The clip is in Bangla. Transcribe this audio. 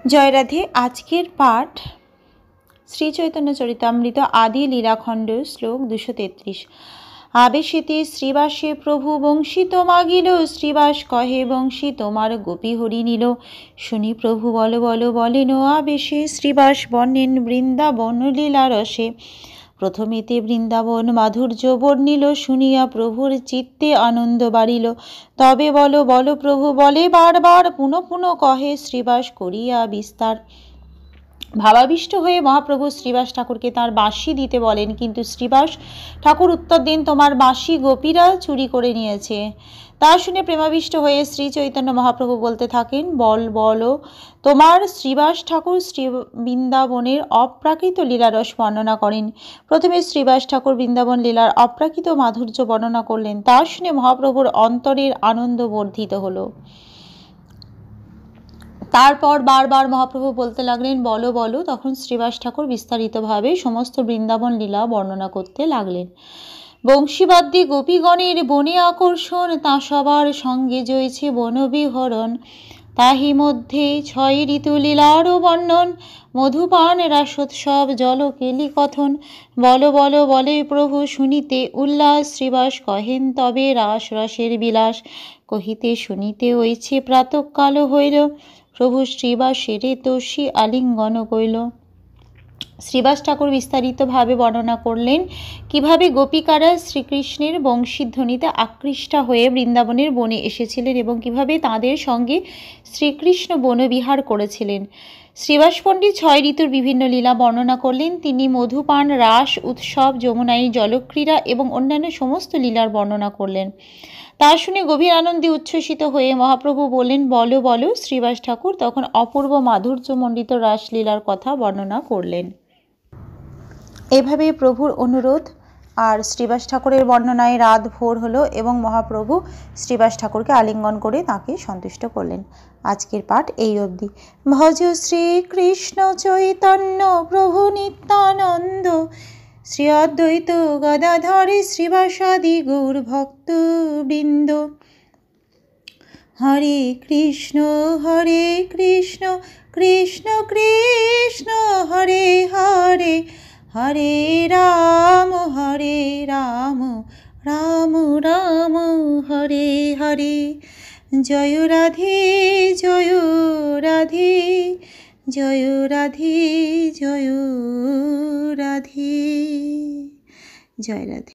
জয় রাধে। আজকের পাঠ শ্রী চৈতন্য চরিতামৃত আদি লীলাখণ্ড শ্লোক 233। আবেশেতে শ্রীবাসে প্রভু বংশী মাগিল, শ্রীবাস কহে বংশী তোমার গোপী হরি নিল। শুনি প্রভু বল বল বলেন, আবেশে শ্রীবাস বর্ণেন বৃন্দাবন লীলা রসে। প্রথমেতে বৃন্দাবন মাধুর্য বর্ণিল, শুনিয়া প্রভুর চিত্তে আনন্দ বাড়িল। তবে বল বল প্রভু বলে বারবার, পুনঃ পুনঃ কহে শ্রীবাস করিয়া বিস্তার। ভাবাবিষ্ট হয়ে মহাপ্রভু শ্রীবাস ঠাকুরকে তাঁর বাঁশি দিতে বলেন, কিন্তু শ্রীবাস ঠাকুর উত্তর দেন, তোমার বাঁশি গোপীরা চুরি করে নিয়েছে। তা শুনে প্রেমাবিষ্ট হয়ে শ্রী চৈতন্য মহাপ্রভু বলতে থাকেন, বলো তোমার। শ্রীবাস ঠাকুর শ্রী বৃন্দাবনের অপ্রাকৃত লীলারস বর্ণনা করেন। প্রথমে শ্রীবাস ঠাকুর বৃন্দাবন লীলার অপ্রাকৃত মাধুর্য বর্ণনা করলেন। তা শুনে মহাপ্রভুর অন্তরের আনন্দ বর্ধিত হলো। তারপর বারবার মহাপ্রভু বলতে লাগলেন, বলো বলো। তখন শ্রীবাস ঠাকুর বিস্তারিতভাবে সমস্ত বৃন্দাবন লীলা বর্ণনা করতে লাগলেন। বংশীবাদ্যে গোপীগণের বনে আকর্ষণ, তা সবার সঙ্গে জয়েছে বনবিহরণ। তাহি মধ্যে 6 ঋতু লীলারও বর্ণন, মধুপান রাসোৎসব জল কেলি কথন। বলো বলো বলে প্রভু শুনিতে উল্লাস, শ্রীবাস কহেন তবে রাস রসের বিলাস। কহিতে শুনিতে হইছে প্রাতঃকাল হইল, প্রভু শ্রীবাসের তোষী আলিঙ্গন কইল। শ্রীবাস ঠাকুর বিস্তারিতভাবে বর্ণনা করলেন কিভাবে গোপিকারা শ্রীকৃষ্ণের বংশীধ্বনিতে আকৃষ্টা হয়ে বৃন্দাবনের বনে এসেছিলেন এবং কিভাবে তাঁদের সঙ্গে শ্রীকৃষ্ণ বনবিহার করেছিলেন। শ্রীবাস পণ্ডিত 6 ঋতুর বিভিন্ন লীলা বর্ণনা করলেন। তিনি মধুপান, রাস উৎসব, যমুনাই জলক্রীড়া এবং অন্যান্য সমস্ত লীলার বর্ণনা করলেন। তা শুনে গভীর আনন্দে উচ্ছ্বসিত হয়ে মহাপ্রভু বললেন, বলো বলো। শ্রীবাস ঠাকুর তখন অপূর্ব মাধুর্যমণ্ডিত রাসলীলার কথা বর্ণনা করলেন। এভাবে প্রভুর অনুরোধ আর শ্রীবাস ঠাকুরের বর্ণনায় রাত ভোর হলো এবং মহাপ্রভু শ্রীবাস ঠাকুরকে আলিঙ্গন করে তাকে সন্তুষ্ট করলেন। আজকের পাঠ এই অবধি। ভজ শ্রীকৃষ্ণ চৈতন্য প্রভু নিত্যানন্দ, শ্রী অদ্বৈত গদাধরে শ্রীবাসাদি গৌর ভক্ত বৃন্দ। হরে কৃষ্ণ কৃষ্ণ কৃষ্ণ হরে হরে, হরে রাম রাম রাম হরে হরে। জয় রাধে জয় রাধে, জয় রাধে জয় রাধে। জয় রাধে।